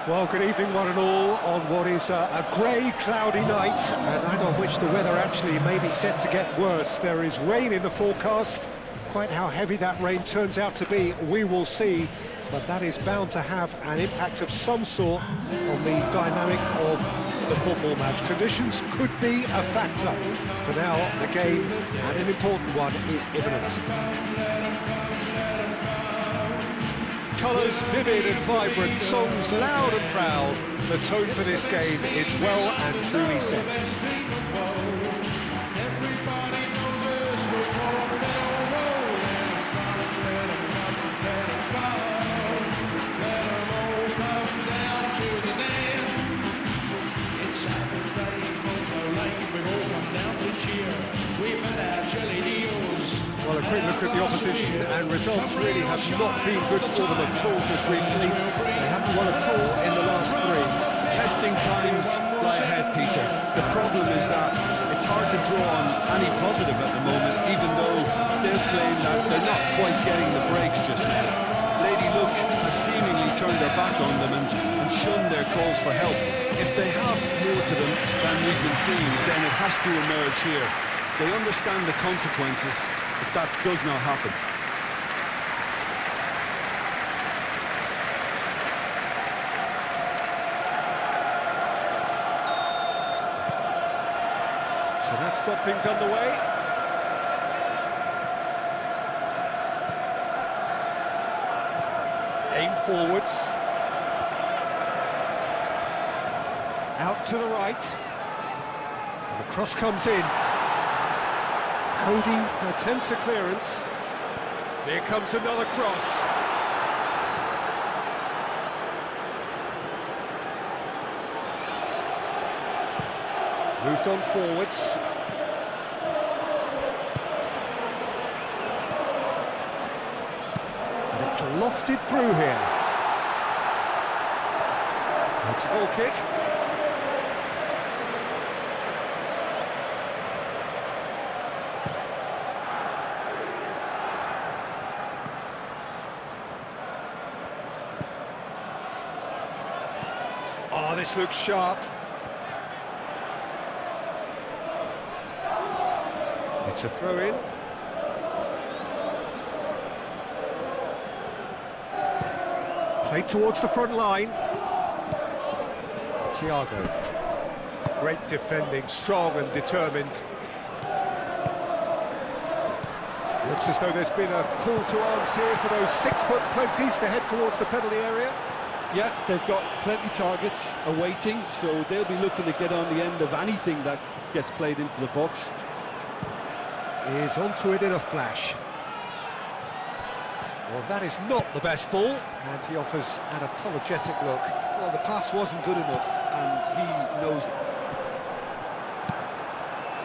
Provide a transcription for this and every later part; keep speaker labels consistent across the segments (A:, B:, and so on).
A: Well, good evening, one and all, on what is a grey, cloudy night, a night on which the weather actually may be set to get worse. There is rain in the forecast. Quite how heavy that rain turns out to be, we will see, but that is bound to have an impact of some sort on the dynamic of the football match. Conditions could be a factor. For now, the game, and an important one, is imminent. Colours vivid and vibrant, songs loud and proud. The tone for this game is well and truly set. Well, a quick look at the opposition, and results really have not been good for them at all just recently. They haven't won at all in the last three.
B: Testing times lie ahead, Peter. The problem is that it's hard to draw on any positive at the moment, even though they'll claim that they're not quite getting the breaks just now. Lady Luck has seemingly turned their back on them and shunned their calls for help. If they have more to them than we've been seeing, then it has to emerge here. They understand the consequences if that does not happen.
A: So that's got things underway. Aim forwards. Out to the right. And the cross comes in. Cody attempts a clearance. Here comes another cross. Moved on forwards. And it's lofted through here. It's a goal kick. Oh, this looks sharp. It's a throw-in. Played towards the front line. Tiago. Great defending, strong and determined. Looks as though there's been a call to arms here for those 6-foot plenties to head towards the penalty area.
B: Yeah, they've got plenty targets awaiting, so they'll be looking to get on the end of anything that gets played into the box.
A: Is onto it in a flash. Well, that is not the best ball, and he offers an apologetic look.
B: Well, the pass wasn't good enough, and he knows it.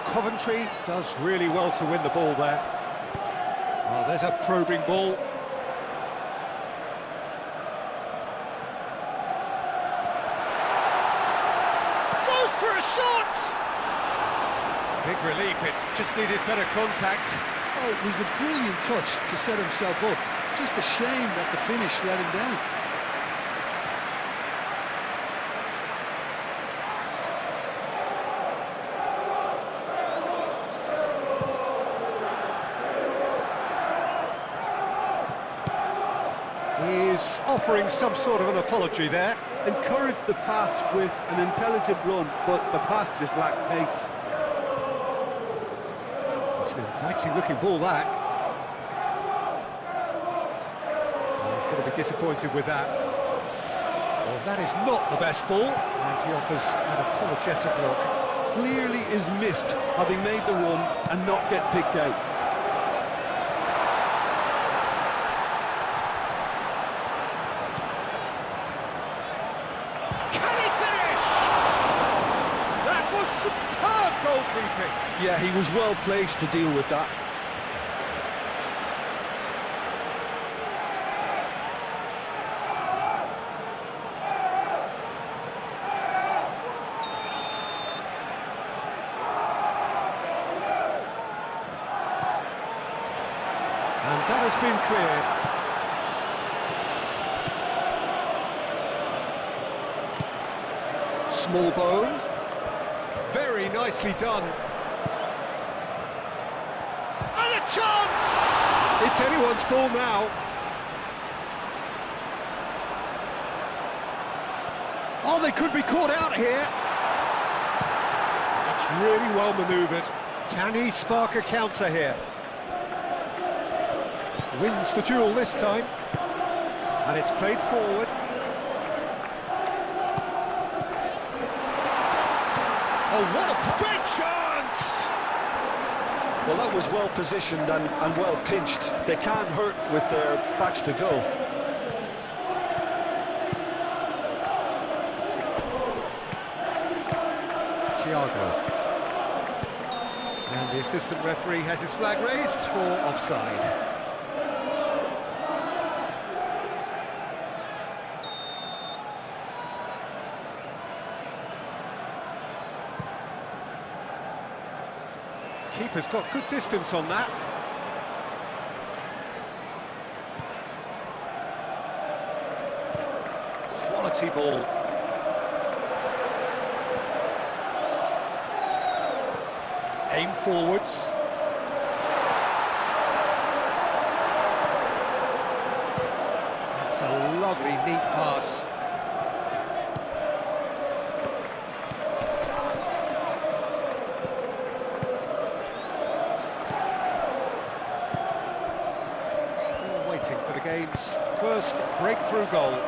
A: Coventry does really well to win the ball there. Oh, there's a probing ball. For a shot! Big relief, it just needed better contact.
B: Oh, it was a brilliant touch to set himself up. Just a shame that the finish let him down.
A: He's offering some sort of an apology there.
B: Encouraged the pass with an intelligent run, but the pass just lacked pace.
A: It's an inviting looking ball, that. And he's going to be disappointed with that. Well, that is not the best ball, and he offers an apologetic look.
B: Clearly is miffed, having made the run and not get picked out.
A: Goalkeeping.
B: Yeah, he was well placed to deal with that.
A: And that has been cleared. Small bone. Very nicely done. And a chance! It's anyone's ball now. Oh, they could be caught out here. That's really well manoeuvred. Can he spark a counter here? Wins the duel this time. And it's played forward. Oh, what a great chance!
B: Well, that was well positioned and well pinched. They can't hurt with their backs to goal.
A: Tiago. And the assistant referee has his flag raised for offside. Keeper's got good distance on that. Quality ball. Aim forwards. That's a lovely, neat pass. Still waiting for the game's first breakthrough goal.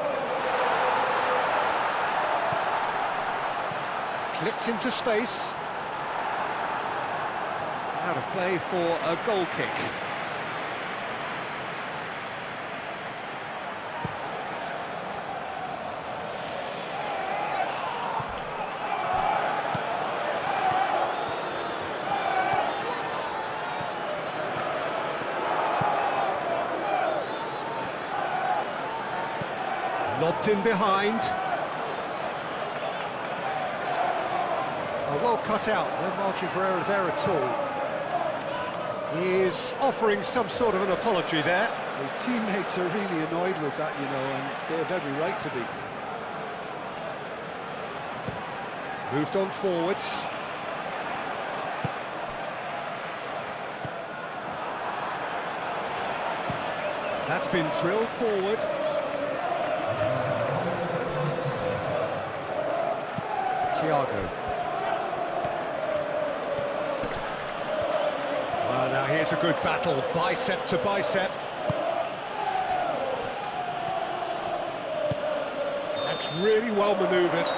A: Clipped into space. Out of play for a goal kick. Lobbed in behind. Well cut out, no margin for error there at all. He is offering some sort of an apology there.
B: His teammates are really annoyed with that, you know, and they have every right to be.
A: Moved on forwards. That's been drilled forward. Tiago. Well, now here's a good battle, bicep to bicep. That's really well manoeuvred.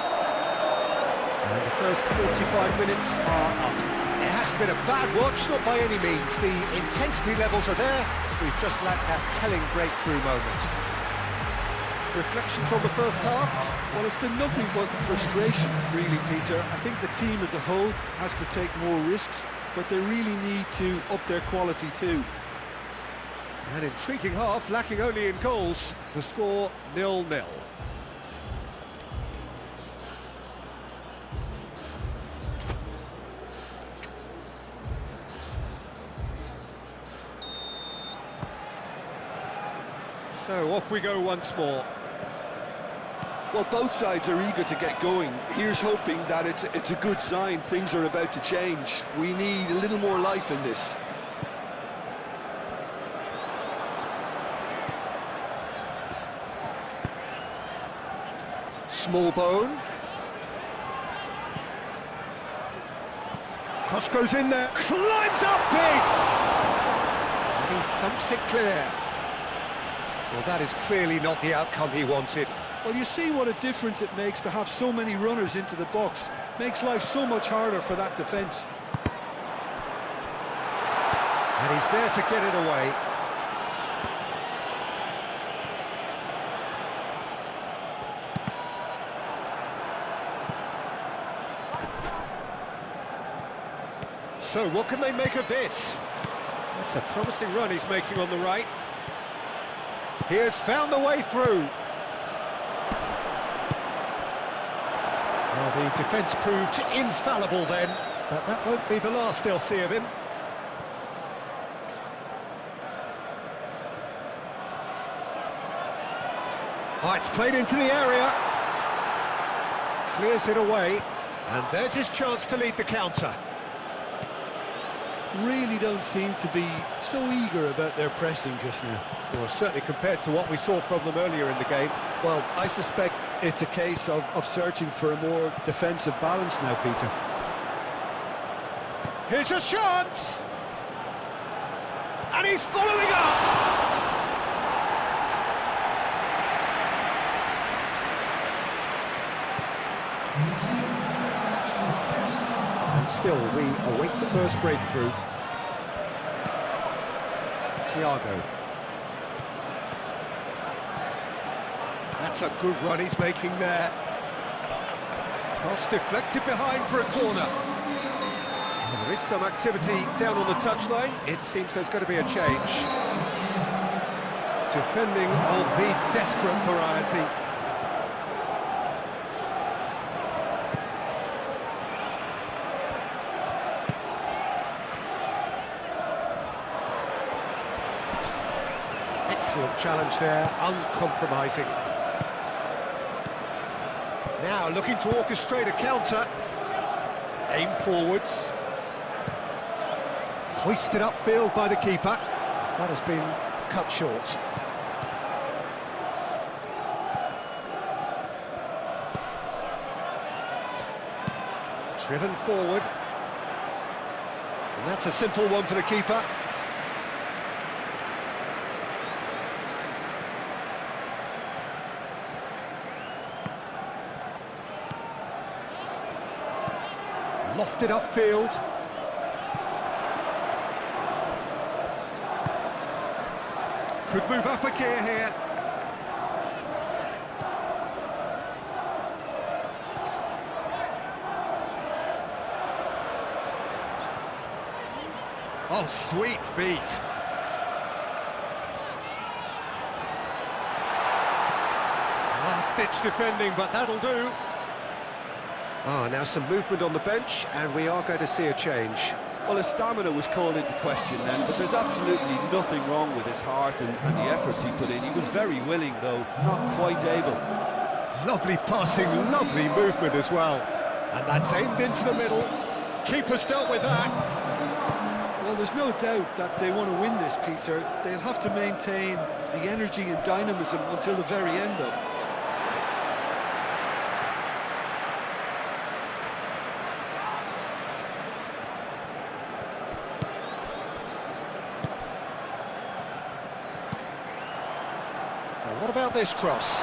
A: And the first 45 minutes are up. It hasn't been a bad watch, not by any means. The intensity levels are there. We've just lacked that telling breakthrough moment. Reflections on the first half?
B: Well, it's been nothing but frustration, really, Peter. I think the team as a whole has to take more risks, but they really need to up their quality too.
A: An intriguing half, lacking only in goals. The score 0-0. So off we go once more.
B: Well, both sides are eager to get going. Here's hoping that it's a good sign. Things are about to change. We need a little more life in this.
A: Small bone. Cross goes in there, climbs up big! And he thumps it clear. Well, that is clearly not the outcome he wanted.
B: Well, you see what a difference it makes to have so many runners into the box. Makes life so much harder for that defence.
A: And he's there to get it away. So, what can they make of this? That's a promising run he's making on the right. He has found the way through. Well, the defence proved infallible then, but that won't be the last they'll see of him. Oh, it's played into the area. clears it away, and there's his chance to lead the counter.
B: Really don't seem to be so eager about their pressing just now.
A: Well, certainly compared to what we saw from them earlier in the game.
B: Well, I suspect it's a case of searching for a more defensive balance now, Peter.
A: Here's a chance! And he's following up! And still, we await the first breakthrough. Tiago. That's a good run he's making there. Cross deflected behind for a corner. Well, there is some activity down on the touchline. It seems there's going to be a change. Defending of the desperate variety. Excellent challenge there, uncompromising. Now looking to orchestrate a counter. Aim forwards. Hoisted upfield by the keeper. That has been cut short. Driven forward. And that's a simple one for the keeper. Lofted upfield. Could move up a gear here. Oh, sweet feet. Last-ditch defending, but that'll do. Now some movement on the bench, and we are going to see a change.
B: Well, his stamina was called into question then, but there's absolutely nothing wrong with his heart and the efforts he put in. He was very willing, though, not quite able.
A: Lovely passing, lovely movement as well. And that's aimed into the middle. Keeper's dealt with that.
B: Well, there's no doubt that they want to win this, Peter. They'll have to maintain the energy and dynamism until the very end, though.
A: What about this cross?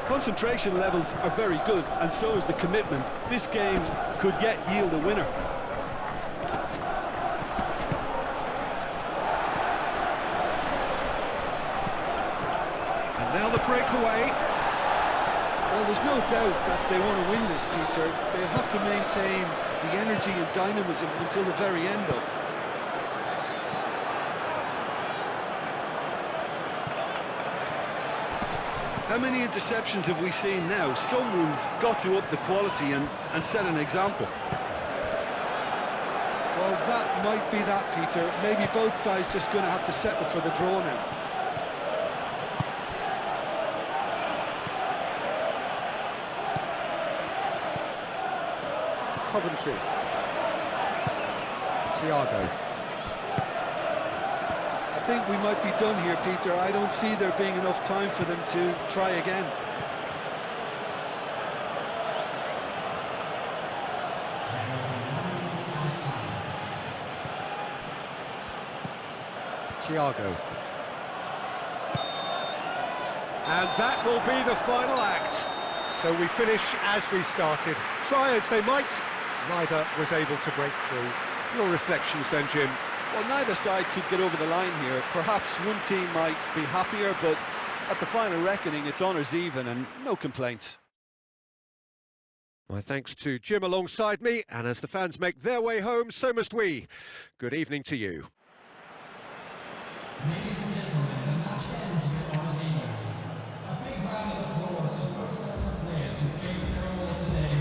B: Concentration levels are very good, and so is the commitment. This game could yet yield a winner.
A: And now the breakaway.
B: Well, there's no doubt that they want to win this, Peter. They'll have to maintain the energy and dynamism until the very end, though. How many interceptions have we seen now? Someone's got to up the quality and set an example. Well, that might be that, Peter. Maybe both sides just going to have to settle for the draw now.
A: Coventry. Tiago.
B: I think we might be done here, Peter. I don't see there being enough time for them to try again.
A: Tiago. And that will be the final act. So we finish as we started. Try as they might, neither was able to break through. Your reflections then, Jim?
B: Well, neither side could get over the line here. Perhaps one team might be happier, but at the final reckoning, it's honours even and no complaints.
A: My thanks to Jim alongside me, and as the fans make their way home, so must we. Good evening to you.
C: Ladies and gentlemen, the match ends with honours even. A big round of applause to both sets of players who gave their all today.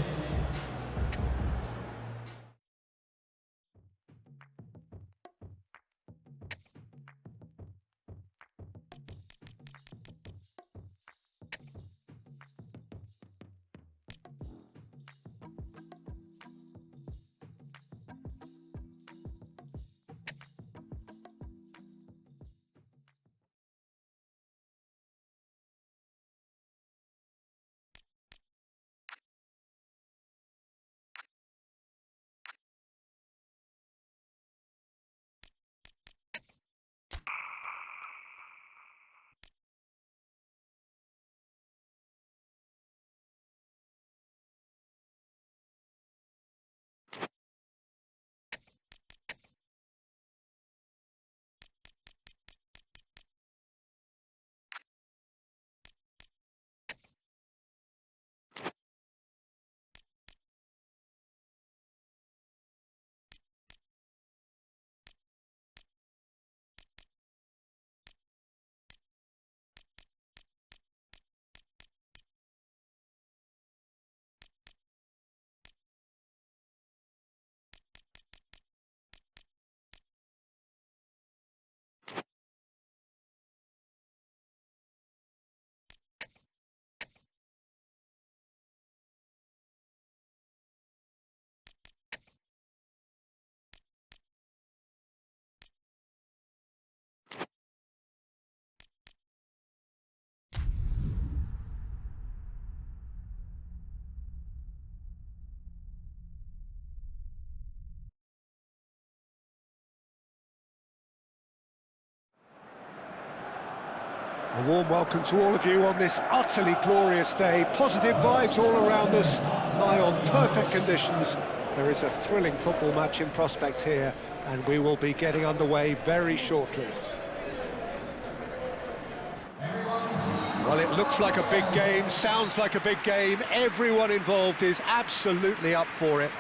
A: A warm welcome to all of you on this utterly glorious day. Positive vibes all around us, lie on perfect conditions. There is a thrilling football match in prospect here, and we will be getting underway very shortly. Well, it looks like a big game, sounds like a big game. Everyone involved is absolutely up for it.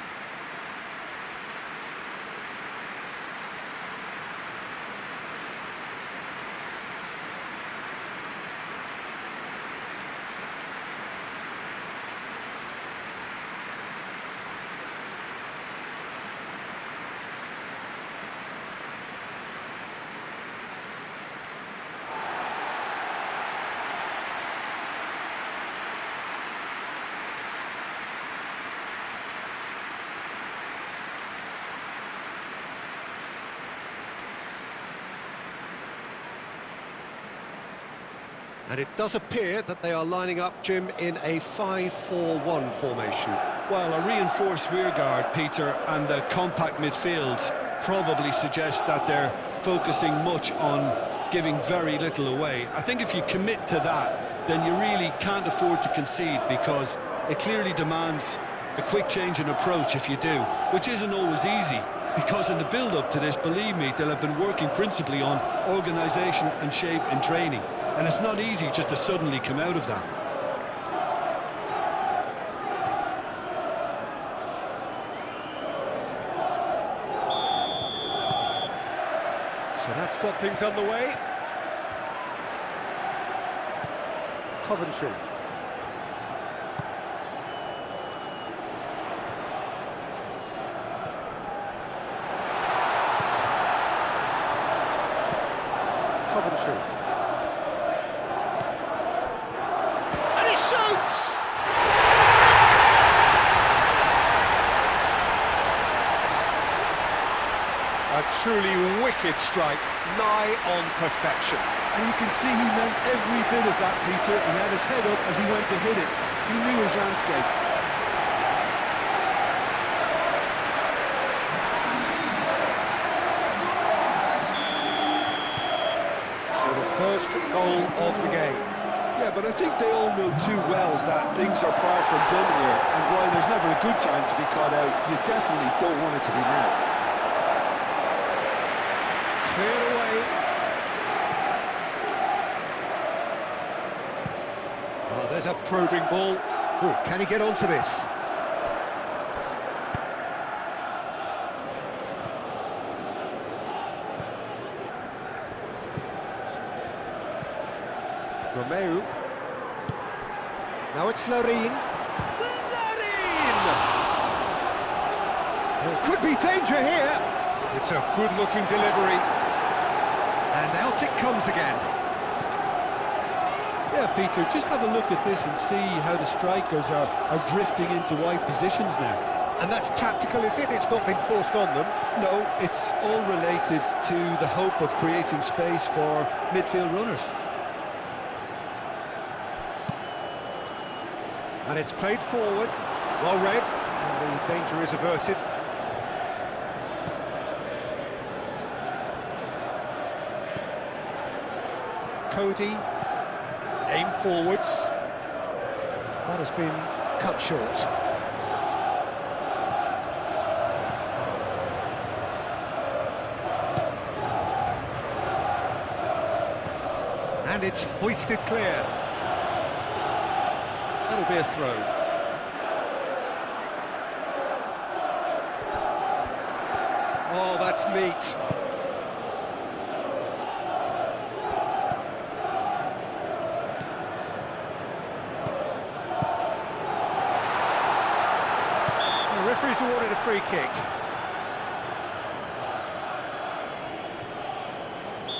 A: And it does appear that they are lining up, Jim, in a 5-4-1 formation.
B: Well, a reinforced rearguard, Peter, and a compact midfield probably suggests that they're focusing much on giving very little away. I think if you commit to that, then you really can't afford to concede, because it clearly demands a quick change in approach if you do, which isn't always easy, because in the build-up to this, believe me, they'll have been working principally on organisation and shape in training. And it's not easy just to suddenly come out of that.
A: So that's got things underway. Coventry. Coventry. A truly wicked strike, nigh on perfection.
B: And you can see he meant every bit of that, Peter. He had his head up as he went to hit it. He knew his landscape.
A: So the first goal of the game.
B: Yeah, but I think they all know too well that things are far from done here. And while there's never a good time to be caught out, you definitely don't want it to be now.
A: Cleared away. Oh, there's a probing ball. Ooh, can he get onto this? Romeu. Now it's Larin. There could be danger here. It's a good-looking delivery. And out it comes again.
B: Yeah, Peter, just have a look at this and see how the strikers are drifting into wide positions now.
A: And that's tactical, is it? It's not been forced on them.
B: No, it's all related to the hope of creating space for midfield runners.
A: And it's played forward. Well read. And the danger is averted. Cody, aim forwards. That has been cut short. And it's hoisted clear. That'll be a throw. Oh, that's neat. The referee's awarded a free kick.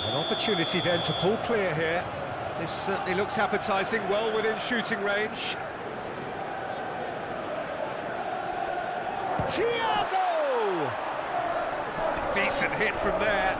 A: An opportunity then to pull clear here. This certainly looks appetising, well within shooting range. Tiago! Decent hit from there.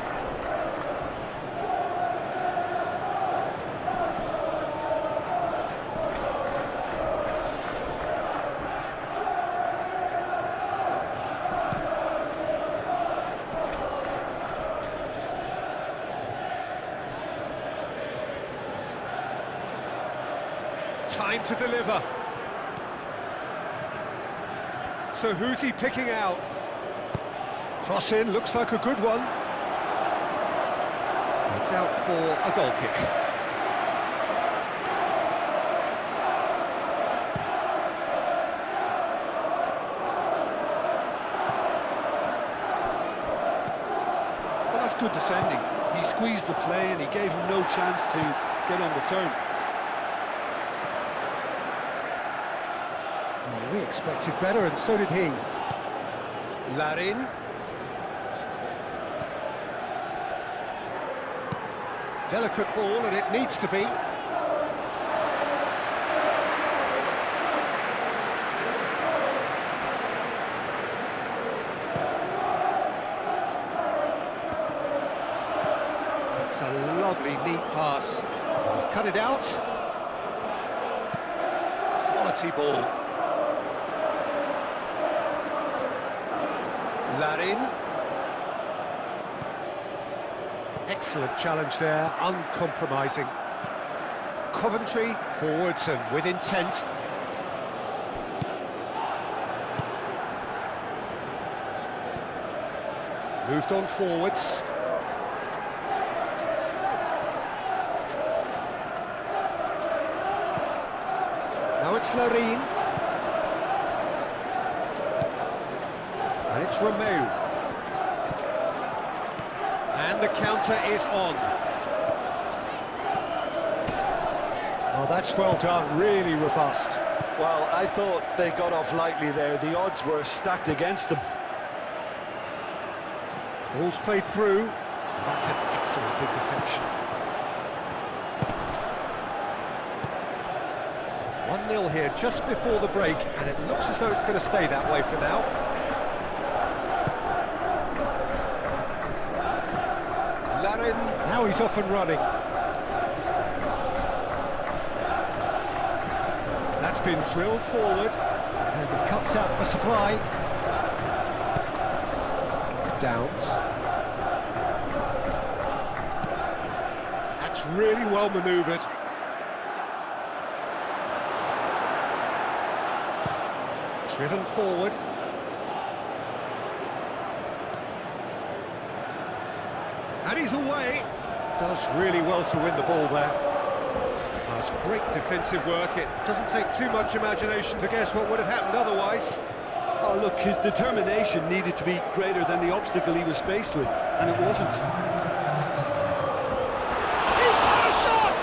A: Time to deliver. So who's he picking out? Cross in, looks like a good one. It's out for a goal kick.
B: Well, that's good defending. He squeezed the play and he gave him no chance to get on the turn.
A: Well, we expected better, and so did he. Larin. Delicate ball, and it needs to be. It's a lovely, neat pass. He's cut it out. Quality ball. Larin. Excellent challenge there, uncompromising. Coventry forwards and with intent. Moved on forwards. Now it's Larin. And it's Romeu. And the counter is on. Oh, that's well done, really robust.
B: Well, I thought they got off lightly there. The odds were stacked against them.
A: Ball's played through. That's an excellent interception. 1-0 here just before the break, and it looks as though it's going to stay that way for now. Larin, now he's off and running. That's been drilled forward, and he cuts out the supply. Downs. That's really well manoeuvred. Driven forward. And he's away. Does really well to win the ball there. That's great defensive work. It doesn't take too much imagination to guess what would have happened otherwise.
B: Oh, look, his determination needed to be greater than the obstacle he was faced with, and it wasn't.
A: He's had a shot!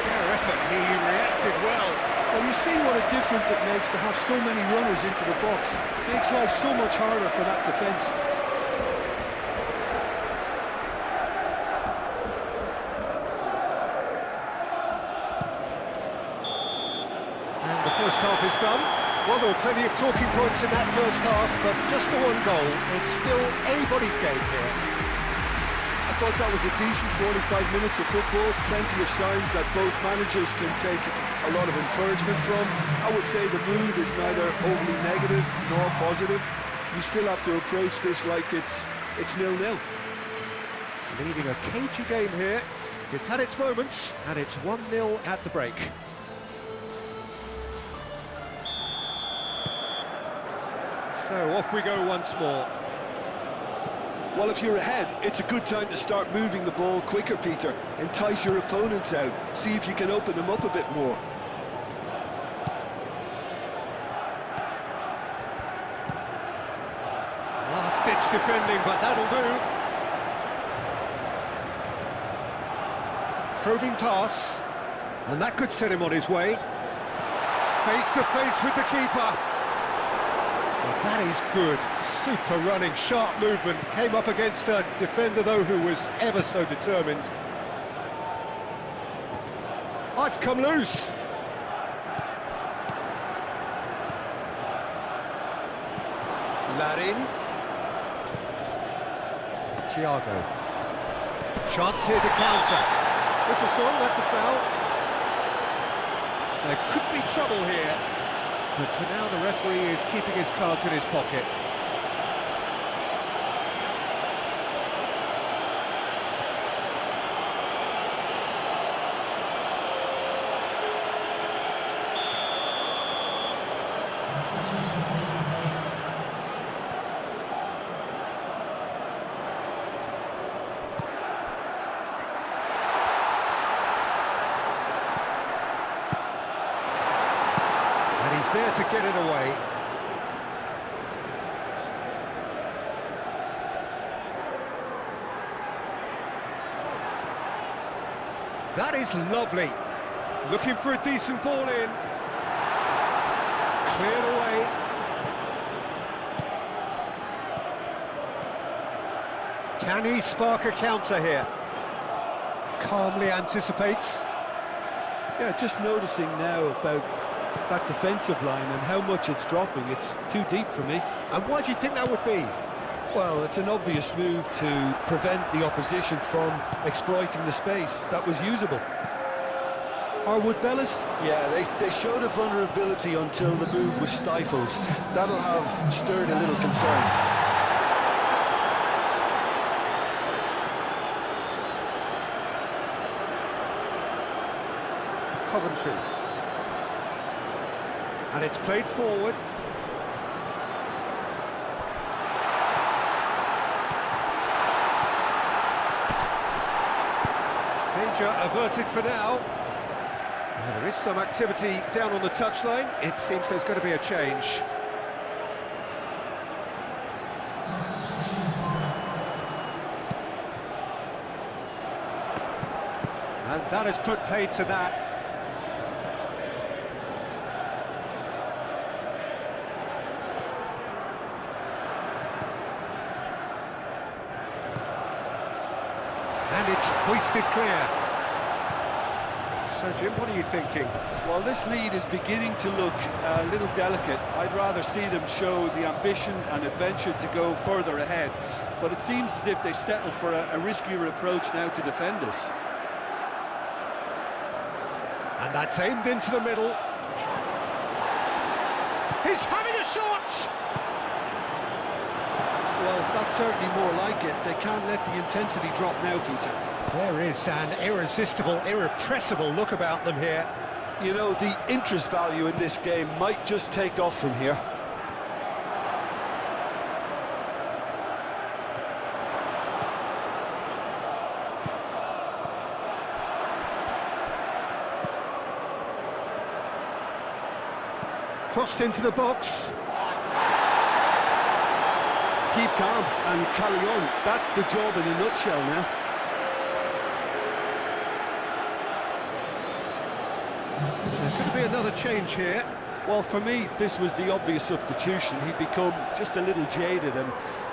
A: Fair effort, he reacted well.
B: Well, you see what a difference it makes to have so many runners into the box. Makes life so much harder for that defence.
A: And the first half is done. Well, there were plenty of talking points in that first half, but just the one goal. It's still anybody's game here.
B: I thought that was a decent 45 minutes of football. Plenty of signs that both managers can take a lot of encouragement from. I would say the mood is neither overly negative nor positive. You still have to approach this like it's 0-0.
A: Leading a cagey game here. It's had its moments, and it's 1-0 at the break. So off we go once more.
B: Well, if you're ahead, it's a good time to start moving the ball quicker, Peter. Entice your opponents out. See if you can open them up a bit more.
A: Last-ditch defending, but that'll do. Probing pass, and that could set him on his way. Face-to-face with the keeper. Well, that is good. Super running, sharp movement. Came up against a defender, though, who was ever so determined. Oh, it's come loose. Larin. Tiago. Chance here to counter. This is gone, that's a foul. There could be trouble here. But for now, the referee is keeping his cards in his pocket. He's there to get it away. That is lovely. Looking for a decent ball in. Cleared away. Can he spark a counter here? Calmly anticipates.
B: Yeah, just noticing now about that defensive line and how much it's dropping. It's too deep for me.
A: And why do you think that would be?
B: Well, it's an obvious move to prevent the opposition from exploiting the space that was usable. Harwood Bellis? Yeah, they showed a vulnerability until the move was stifled. That'll have stirred a little concern.
A: Coventry. And it's played forward. Danger averted for now. Well, there is some activity down on the touchline. It seems there's going to be a change. And that has put paid to that. And it's hoisted clear. So, Jim, what are you thinking?
B: Well, this lead is beginning to look a little delicate. I'd rather see them show the ambition and adventure to go further ahead. But it seems as if they settle for a riskier approach now to defend this.
A: And that's aimed into the middle. He's having a shot!
B: Well, that's certainly more like it. They can't let the intensity drop now, Peter.
A: There is an irresistible, irrepressible look about them here.
B: You know, the interest value in this game might just take off from here.
A: Crossed into the box.
B: Keep calm and carry on. That's the job in a nutshell now.
A: There's going to be another change here.
B: Well, for me, this was the obvious substitution. He'd become just a little jaded, and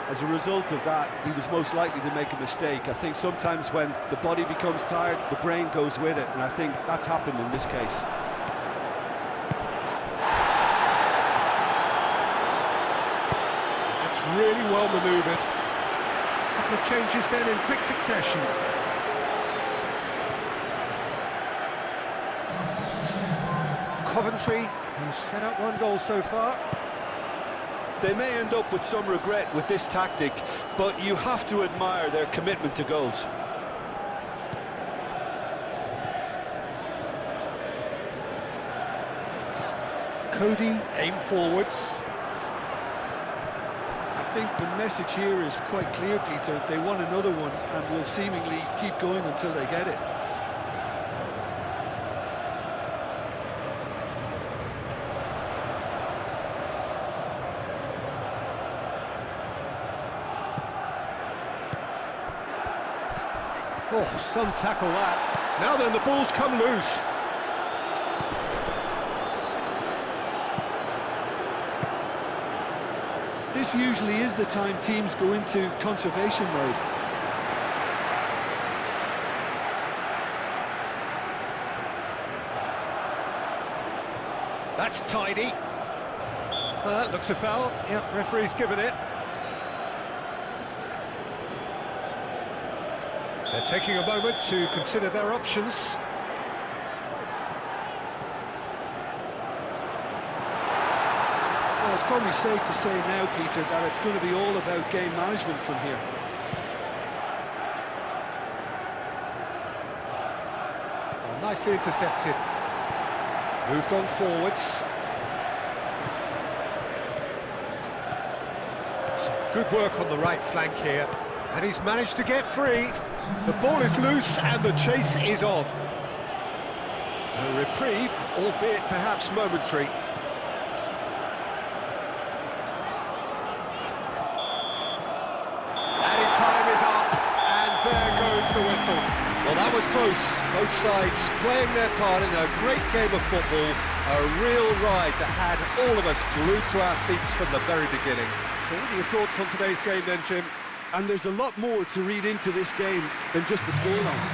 B: as a result of that, he was most likely to make a mistake. I think sometimes when the body becomes tired, the brain goes with it, and I think that's happened in this case.
A: That's really well manoeuvred. A couple of changes then in quick succession. Coventry, who's set up one goal so far.
B: They may end up with some regret with this tactic, but you have to admire their commitment to goals.
A: Cody, aim forwards.
B: I think the message here is quite clear, Peter. They want another one and will seemingly keep going until they get it.
A: Oh, some tackle that. Now then, the ball's come loose.
B: This usually is the time teams go into conservation mode.
A: That's tidy. That looks a foul. Yep, referee's given it. They're taking a moment to consider their options.
B: Well, it's probably safe to say now, Peter, that it's going to be all about game management from here.
A: Well, nicely intercepted. Moved on forwards. Some good work on the right flank here. And he's managed to get free. The ball is loose and the chase is on. A reprieve, albeit perhaps momentary. blows the whistle. Well, that was close. Both sides playing their part in a great game of football. A real ride that had all of us glued to our seats from the very beginning. So what are your thoughts on today's game then, Jim?
B: And there's a lot more to read into this game than just the scoreline.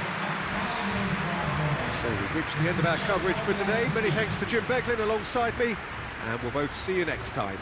A: So we've reached the end of our coverage for today. Many thanks to Jim Beglin alongside me, and we'll both see you next time.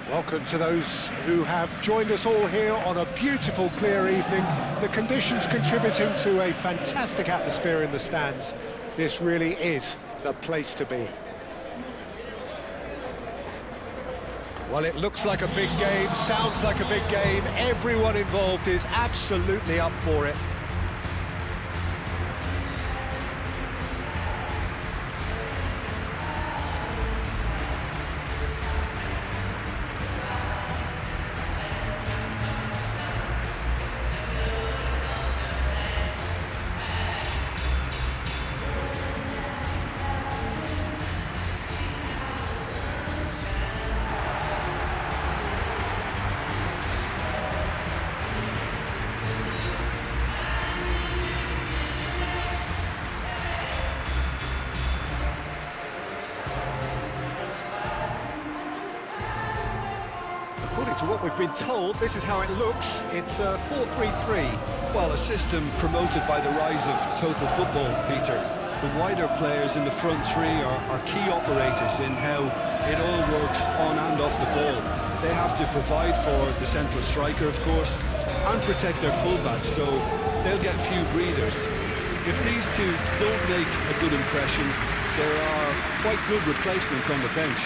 A: Welcome to those who have joined us all here on a beautiful, clear evening. The conditions contributing to a fantastic atmosphere in the stands. This really is the place to be. Well, it looks like a big game, sounds like a big game. Everyone involved is absolutely up for it. According to what we've been told, this is how it looks. It's a 4-3-3.
B: Well, a system promoted by the rise of total football, Peter. The wider players in the front three are key operators in how it all works on and off the ball. They have to provide for the central striker, of course, and protect their fullbacks, so they'll get few breathers. If these two don't make a good impression, there are quite good replacements on the bench.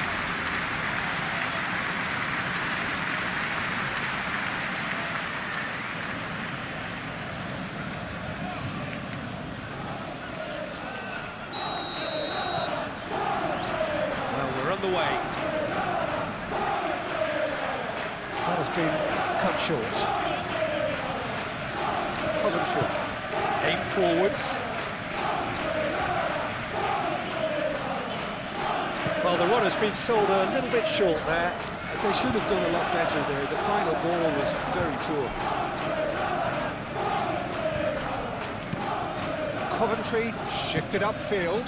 A: Way. That has been cut short. Coventry aim forwards. Well, the run has been sold a little bit short there.
B: They should have done a lot better there. The final ball was very poor.
A: Coventry shifted upfield.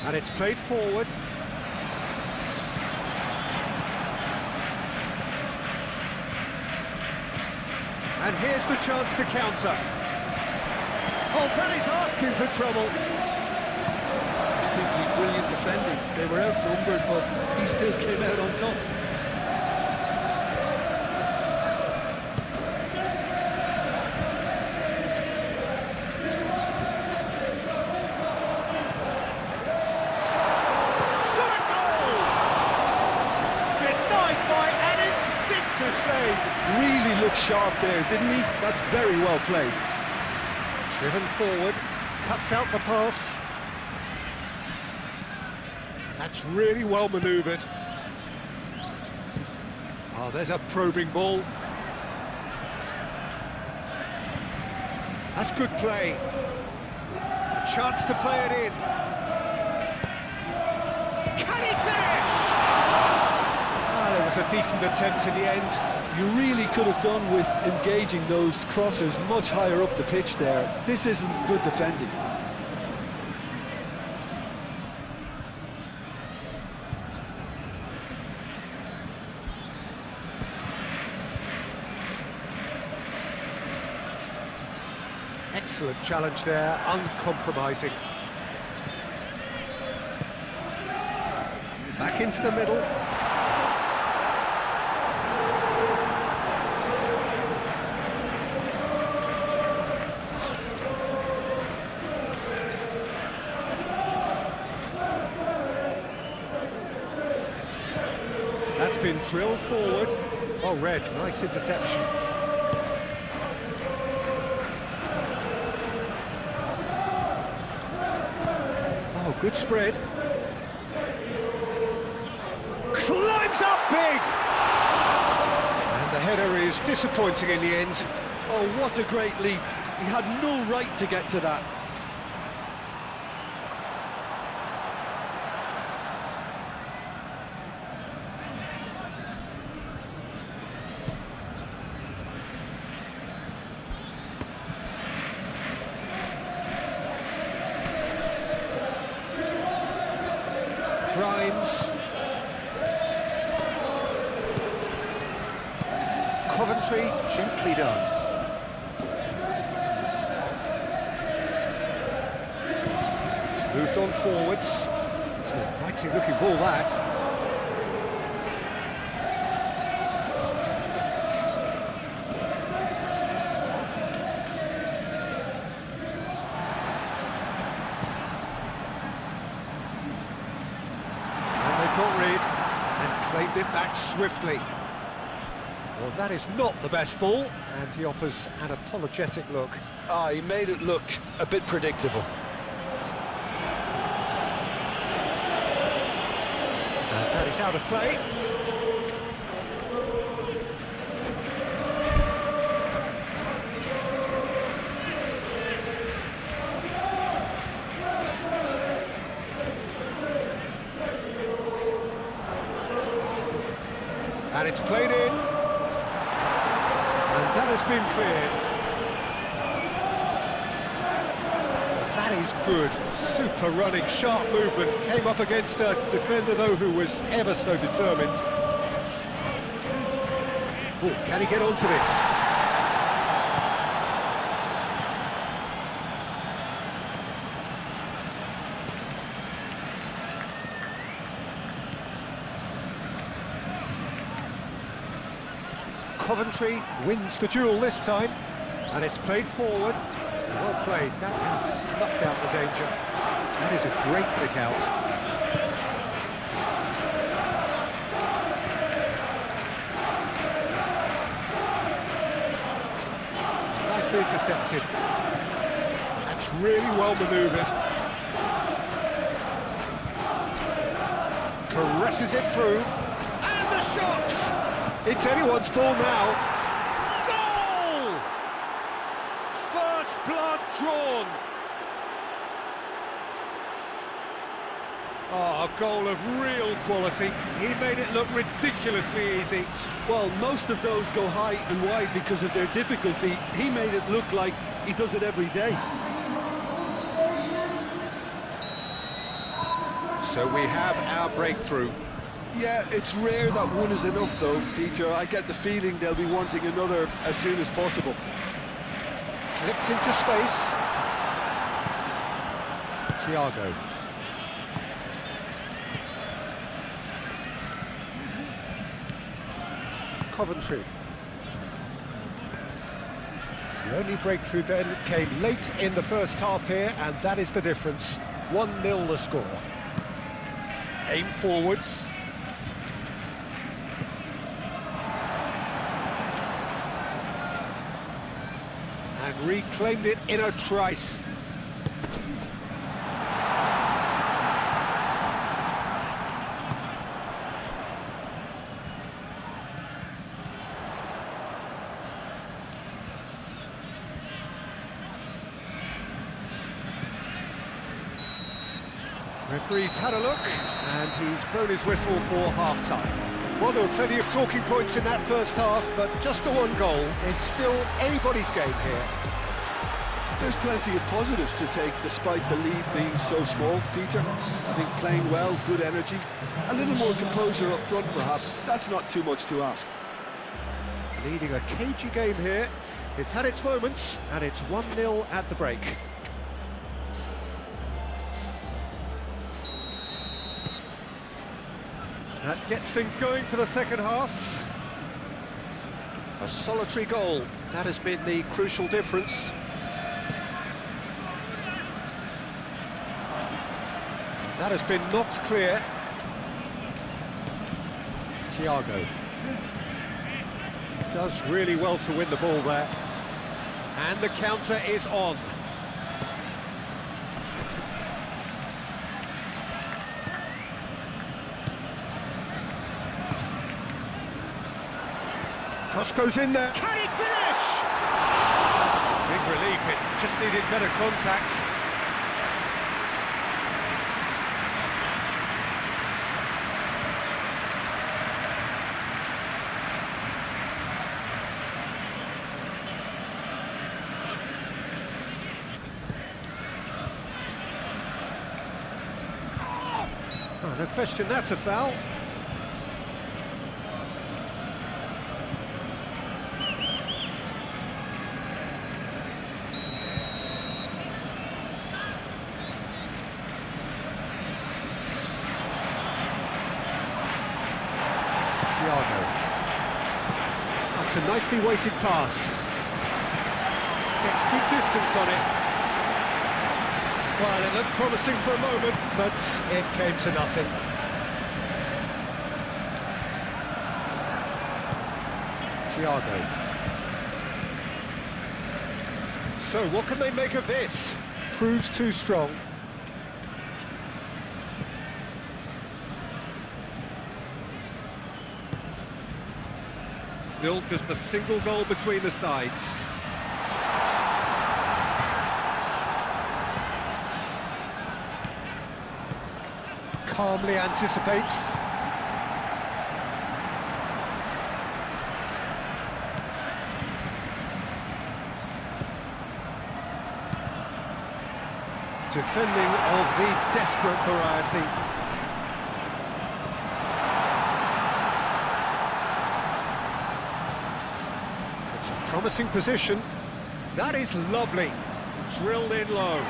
A: And it's played forward. And here's the chance to counter. Oh, that is asking for trouble.
B: Simply brilliant defending. They were outnumbered, but he still came out on top. Really looked sharp there, didn't he? That's very well played.
A: Driven forward, cuts out the pass. That's really well manoeuvred. Oh, there's a probing ball. That's good play. A chance to play it in. Can he finish? Ah, there was a decent attempt in the end.
B: You really could have done with engaging those crosses much higher up the pitch there. This isn't good defending.
A: Excellent challenge there, uncompromising. Back into the middle. That's been drilled forward. Oh, Red, nice interception. Oh, good spread. Climbs up big! And the header is disappointing in the end.
B: Oh, what a great leap. He had no right to get to that.
A: Grimes. Coventry, gently done. Moved on forwards. It's an inviting looking ball, that. Got rid and claimed it back swiftly. Well, that is not the best ball, and he offers an apologetic look.
B: Ah, he made it look a bit predictable.
A: And that is out of play. And it's played in. And that has been cleared. That is good. Super running, sharp movement. Came up against a defender, though, who was ever so determined. Oh, can he get onto this? Coventry wins the duel this time, and it's played forward. Well played, that has snuffed out the danger. That is a great pick out. Nicely intercepted. That's really well manoeuvred. Caresses it through, and the shot! It's anyone's ball now. Goal! First blood drawn. Oh, a goal of real quality. He made it look ridiculously easy.
B: Well, most of those go high and wide because of their difficulty. He made it look like he does it every day.
A: So we have our breakthrough.
B: Yeah, it's rare that one is enough, though, Peter. I get the feeling they'll be wanting another as soon as possible.
A: Flipped into space. Tiago. Coventry. The only breakthrough then came late in the first half here, and that is the difference. 1-0 the score. Aim forwards. And reclaimed it in a trice. Referee's had a look, and he's blown his whistle for half-time. Well, there were plenty of talking points in that first half, but just the one goal. It's still anybody's game here.
B: There's plenty of positives to take despite the lead being so small, Peter. I think playing well, good energy, a little more composure up front perhaps. That's not too much to ask.
A: Leading a cagey game here. It's had its moments, and it's 1-0 at the break. That gets things going for the second half. A solitary goal, that has been the crucial difference. That has been knocked clear. Tiago does really well to win the ball there. And the counter is on. Cross goes in there. Can he finish? Big relief, it just needed better contact. Oh, no question, that's a foul. Tiago. That's a nicely weighted pass. Gets good distance on it. Well, it looked promising for a moment, but it came to nothing. Tiago. So, what can they make of this? Proves too strong. Still just a single goal between the sides. Calmly anticipates. Defending of the desperate variety. It's a promising position. That is lovely. Drilled in low.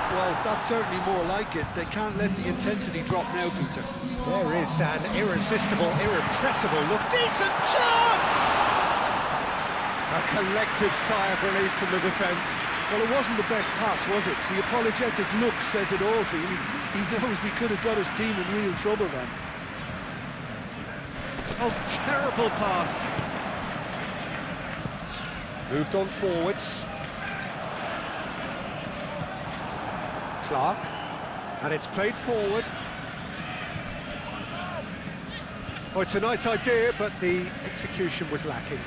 B: Well, that's certainly more like it. They can't let the intensity drop now, Peter.
A: There is an irresistible, irrepressible look. Decent chance! A collective sigh of relief from the defence.
B: Well, it wasn't the best pass, was it? The apologetic look says it all, really. He knows he could have got his team in real trouble then.
A: Oh, terrible pass. Moved on forwards. Clark, and it's played forward. Oh, it's a nice idea, but the execution was lacking.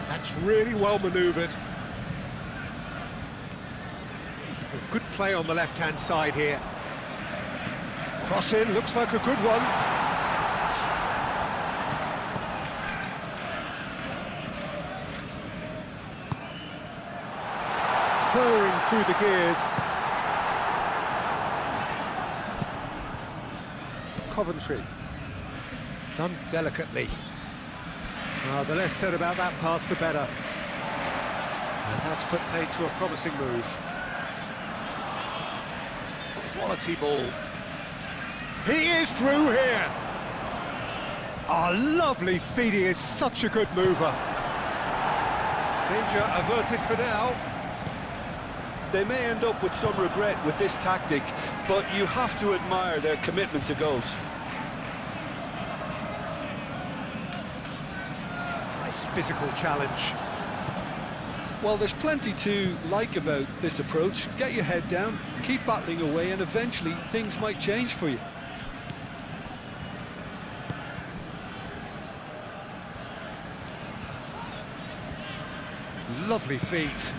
A: That's really well manoeuvred. Good play on the left-hand side here. Cross in, looks like a good one. Purring through the gears. Coventry. Done delicately. The less said about that pass, the better. And that's put paid to a promising move. Quality ball. He is through here. Oh, lovely feed. He is such a good mover. Danger averted for now.
B: They may end up with some regret with this tactic, but you have to admire their commitment to goals.
A: Nice physical challenge.
B: Well, there's plenty to like about this approach. Get your head down, keep battling away, and eventually things might change for you.
A: Lovely feet.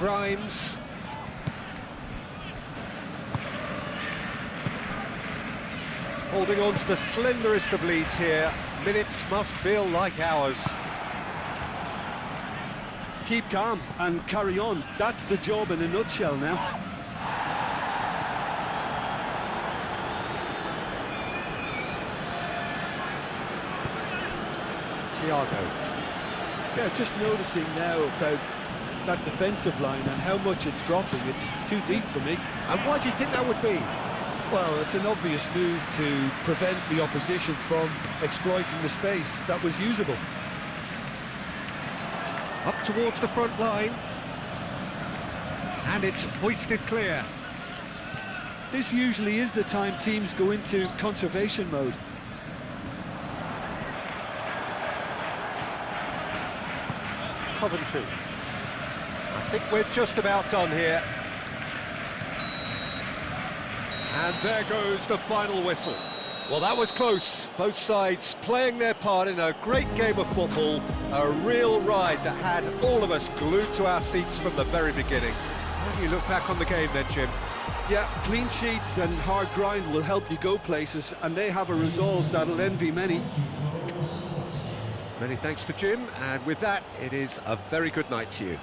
A: Grimes. Holding on to the slenderest of leads here. Minutes must feel like hours.
B: Keep calm and carry on. That's the job in a nutshell now.
A: Tiago.
B: Yeah, just noticing now about that defensive line and how much it's dropping. It's too deep for me.
A: And why do you think that would be?
B: Well, it's an obvious move to prevent the opposition from exploiting the space that was usable.
A: Up towards the front line. And it's hoisted clear.
B: This usually is the time teams go into conservation mode.
A: Coventry. I think we're just about done here. And there goes the final whistle. Well, that was close. Both sides playing their part in a great game of football. A real ride that had all of us glued to our seats from the very beginning. How do you look back on the game then, Jim?
B: Yeah, clean sheets and hard grind will help you go places, and they have a resolve that'll envy many.
A: Many thanks to Jim, and with that, it is a very good night to you.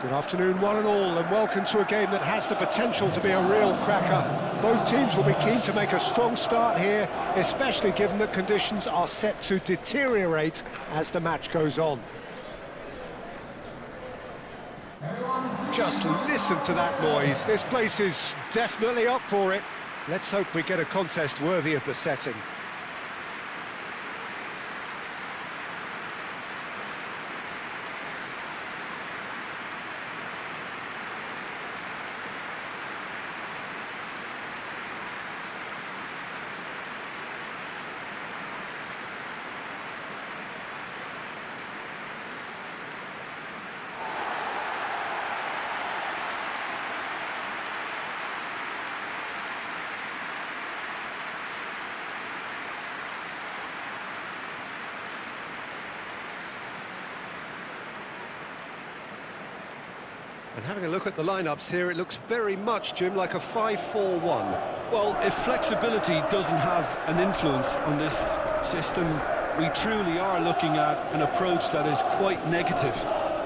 A: Good afternoon, one and all, and welcome to a game that has the potential to be a real cracker. Both teams will be keen to make a strong start here, especially given that conditions are set to deteriorate as the match goes on.
C: Everyone,
A: Just listen to that noise. This place is definitely up for it. Let's hope we get a contest worthy of the setting. And having a look at the lineups here, it looks very much, Jim, like a 5-4-1.
B: Well, if flexibility doesn't have an influence on this system, we truly are looking at an approach that is quite negative.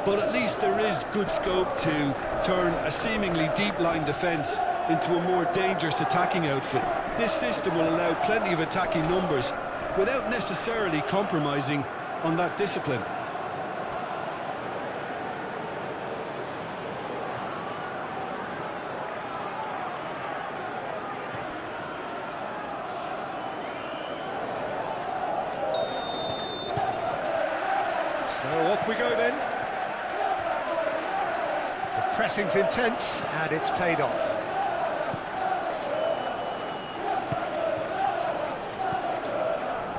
B: But at least there is good scope to turn a seemingly deep-line defence into a more dangerous attacking outfit. This system will allow plenty of attacking numbers without necessarily compromising on that discipline.
A: So off we go then. The pressing's intense and it's paid off.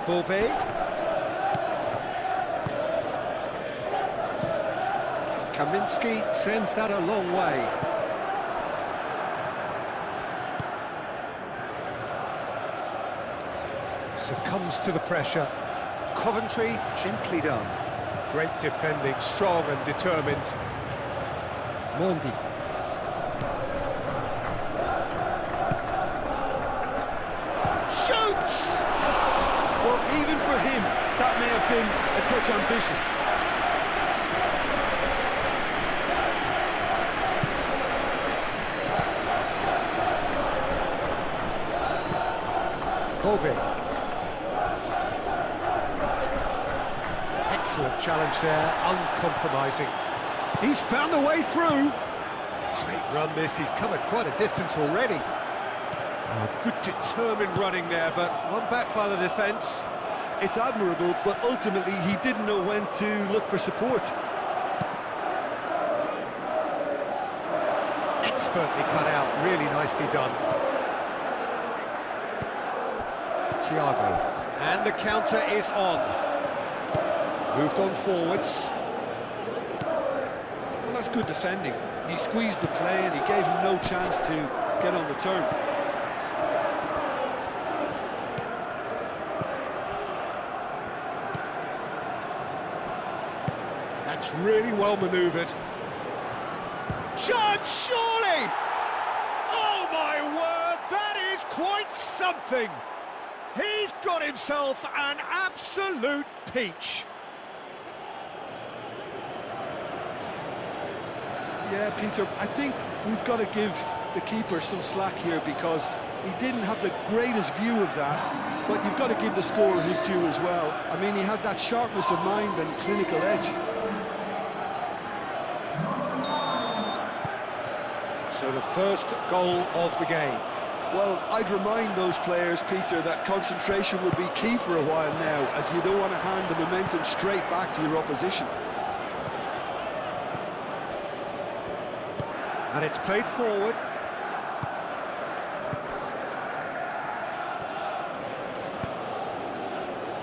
A: Beauvais. Kaminski sends that a long way. Succumbs to the pressure. Coventry, gently done. Great defending, strong and determined. Mondi. Shoots!
B: Well, even for him, that may have been a touch ambitious.
A: Beauvais. Excellent challenge there, uncompromising. He's found a way through. Great run this, he's covered quite a distance already. Oh, good determined running there, but one back by the defence.
B: It's admirable, but ultimately he didn't know when to look for support.
A: Expertly cut out, really nicely done. Tiago. And the counter is on. Moved on forwards.
B: Well, that's good defending. He squeezed the play and he gave him no chance to get on the turn.
A: That's really well manoeuvred. Chance, surely! Oh my word, that is quite something! He's got himself an absolute peach.
B: Yeah, Peter, I think we've got to give the keeper some slack here because he didn't have the greatest view of that, but you've got to give the scorer his due as well. I mean, he had that sharpness of mind and clinical edge.
A: So the first goal of the game.
B: Well, I'd remind those players, Peter, that concentration will be key for a while now, as you don't want to hand the momentum straight back to your opposition.
A: And it's played forward.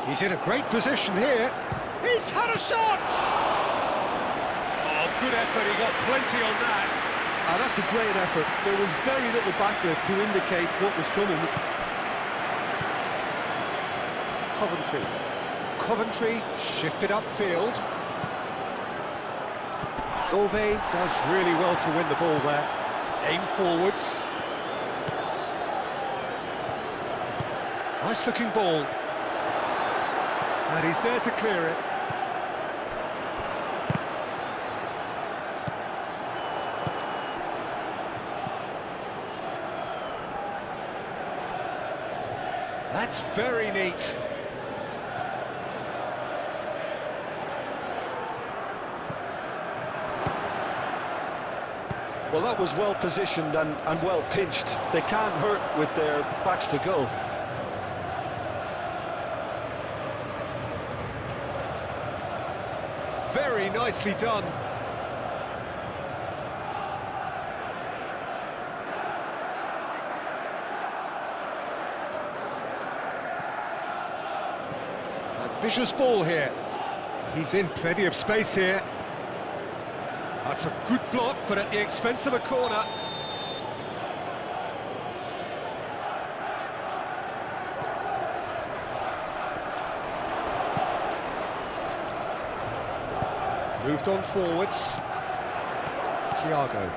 A: He's in a great position here. He's had a shot! Oh, good effort, he got plenty on that.
B: That's a great effort. There was very little backlift to indicate what was coming.
A: Coventry shifted upfield. Beauvais does really well to win the ball there. Aim forwards. Nice looking ball. And he's there to clear it. That's very neat.
B: Well, that was well positioned and well pinched. They can't hurt with their backs to goal.
A: Very nicely done. Ambitious ball here. He's in plenty of space here. That's a good block, but at the expense of a corner. Moved on forwards. Tiago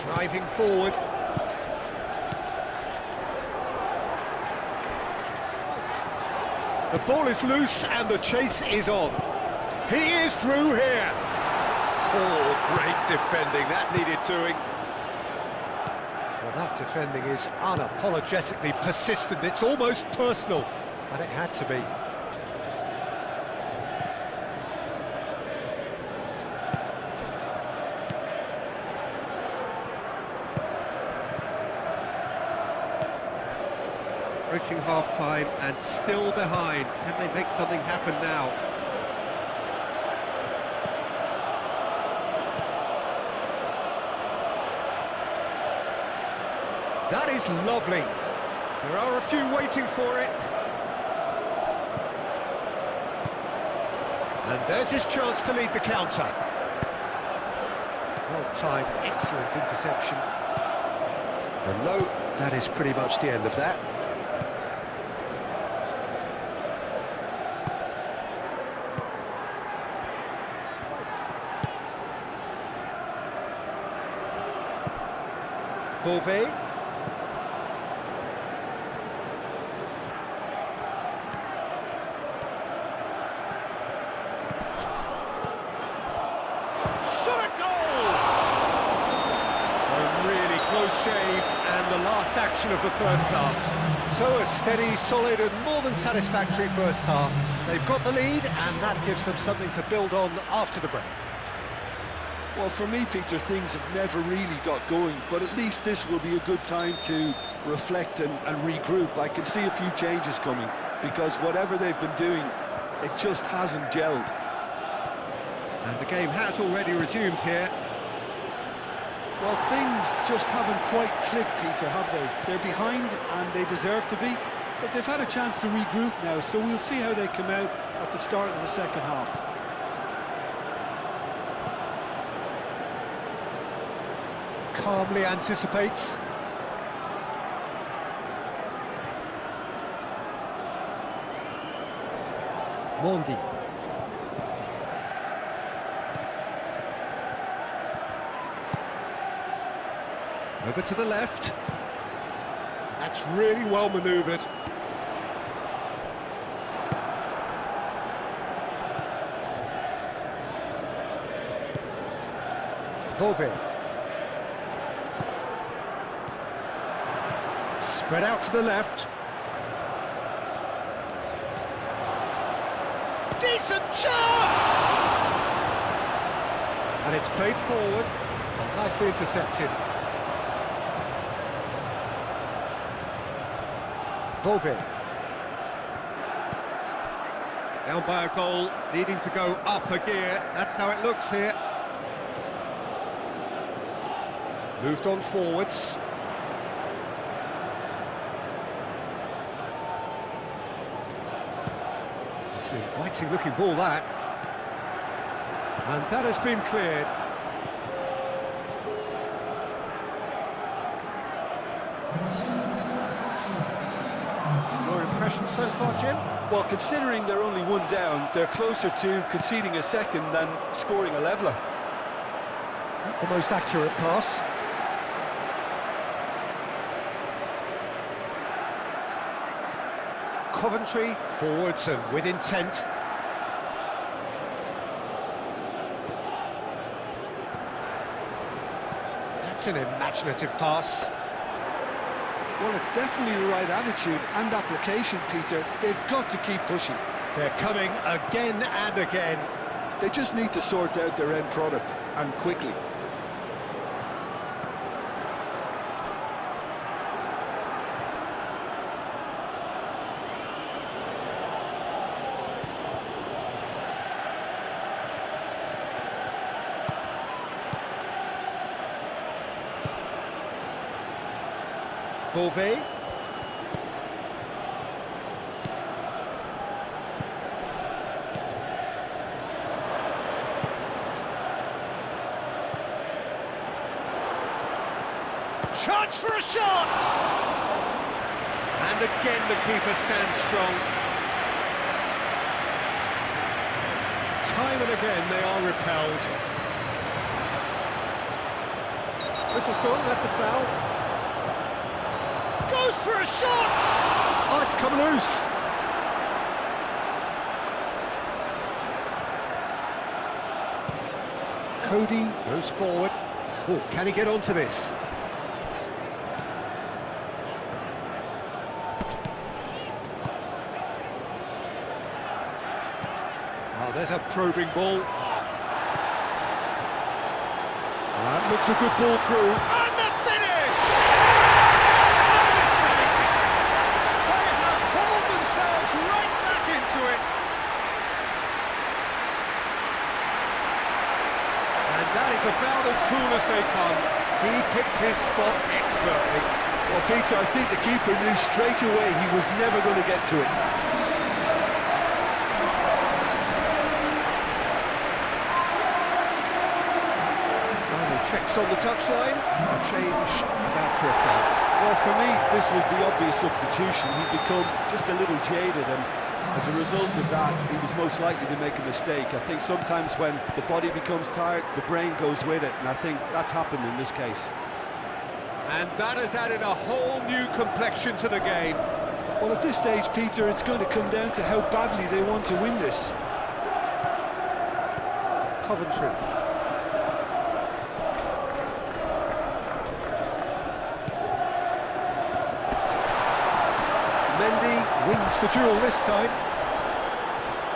A: driving forward. The ball is loose and the chase is on. He is through here. Oh, great defending, that needed doing. Well, that defending is unapologetically persistent, it's almost personal, and it had to be. Approaching half-time and still behind. Can they make something happen now? That is lovely. There are a few waiting for it. And there's his chance to lead the counter. Well timed, excellent interception. And no, that is pretty much the end of that. Beauvais. Shot a goal! A really close shave, and the last action of the first half. So a steady, solid and more than satisfactory first half. They've got the lead, and that gives them something to build on after the break.
B: Well, for me, Peter, things have never really got going, but at least this will be a good time to reflect and regroup. I can see a few changes coming, because whatever they've been doing, it just hasn't gelled.
A: And the game has already resumed here.
B: Well, things just haven't quite clicked, Peter, have they? They're behind, and they deserve to be, but they've had a chance to regroup now, so we'll see how they come out at the start of the second half.
A: Calmly anticipates. Mondi. Over to the left. That's really well manoeuvred. Beauvais. Spread out to the left. Decent chance! And it's played forward. Nicely intercepted. Beauvais. Down by a goal, needing to go up a gear. That's how it looks here. Moved on forwards. It's an inviting looking ball, that. And that has been cleared. Your impression so far, Jim?
B: Well, considering they're only one down, they're closer to conceding a second than scoring a leveller.
A: Not the most accurate pass. Coventry, forwards and with intent. That's an imaginative pass.
B: Well, it's definitely the right attitude and application, Peter. They've got to keep pushing.
A: They're coming again and again.
B: They just need to sort out their end product, and quickly.
A: Beauvais. Chance for a shot! And again the keeper stands strong. Time and again they are repelled. Whistle's gone, that's a foul. Goes for a shot! Oh, it's come loose. Cody goes forward. Oh, can he get onto this? Oh, there's a probing ball. That looks a good ball through. And the finish! No mistake! They have hauled themselves right back into it. And that is about as cool as they come. He picked his spot expertly.
B: Well, Peter, I think the keeper knew straight away he was never going to get to it.
A: Checks on the touchline, a change about to occur.
B: Well, for me, this was the obvious substitution. He'd become just a little jaded, and as a result of that, he was most likely to make a mistake. I think sometimes when the body becomes tired, the brain goes with it, and I think that's happened in this case.
A: And that has added a whole new complexion to the game.
B: Well, at this stage, Peter, it's going to come down to how badly they want to win this.
A: Coventry. Mendy wins the duel this time.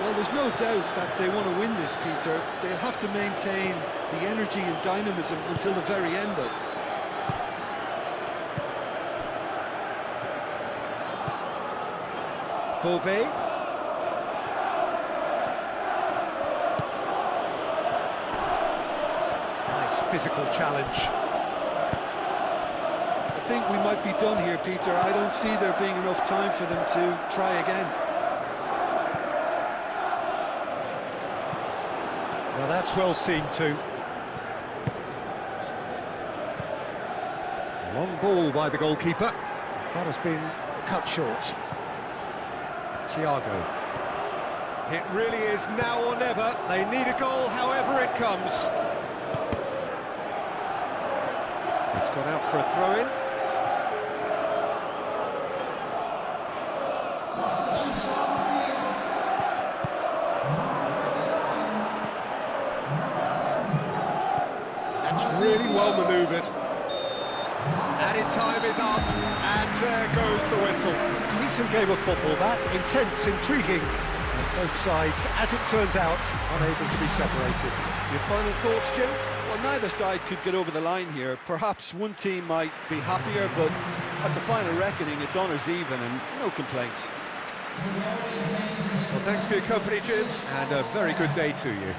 B: Well, there's no doubt that they want to win this, Peter. They'll have to maintain the energy and dynamism until the very end, though.
A: Beauvais. Nice physical challenge.
B: I think we might be done here, Peter. I don't see there being enough time for them to try again.
A: Well, that's well seen too. Long ball by the goalkeeper. That has been cut short. Tiago. It really is now or never. They need a goal however it comes. It's gone out for a throw-in. That's really well manoeuvred. Added time is up, and there goes the whistle. Decent game of football, that. Intense, intriguing. And both sides, as it turns out, unable to be separated. Your final thoughts, Jim?
B: Well, neither side could get over the line here. Perhaps one team might be happier, but at the final reckoning, it's honours even and no complaints.
A: Well, thanks for your company, Jim, and a very good day to you.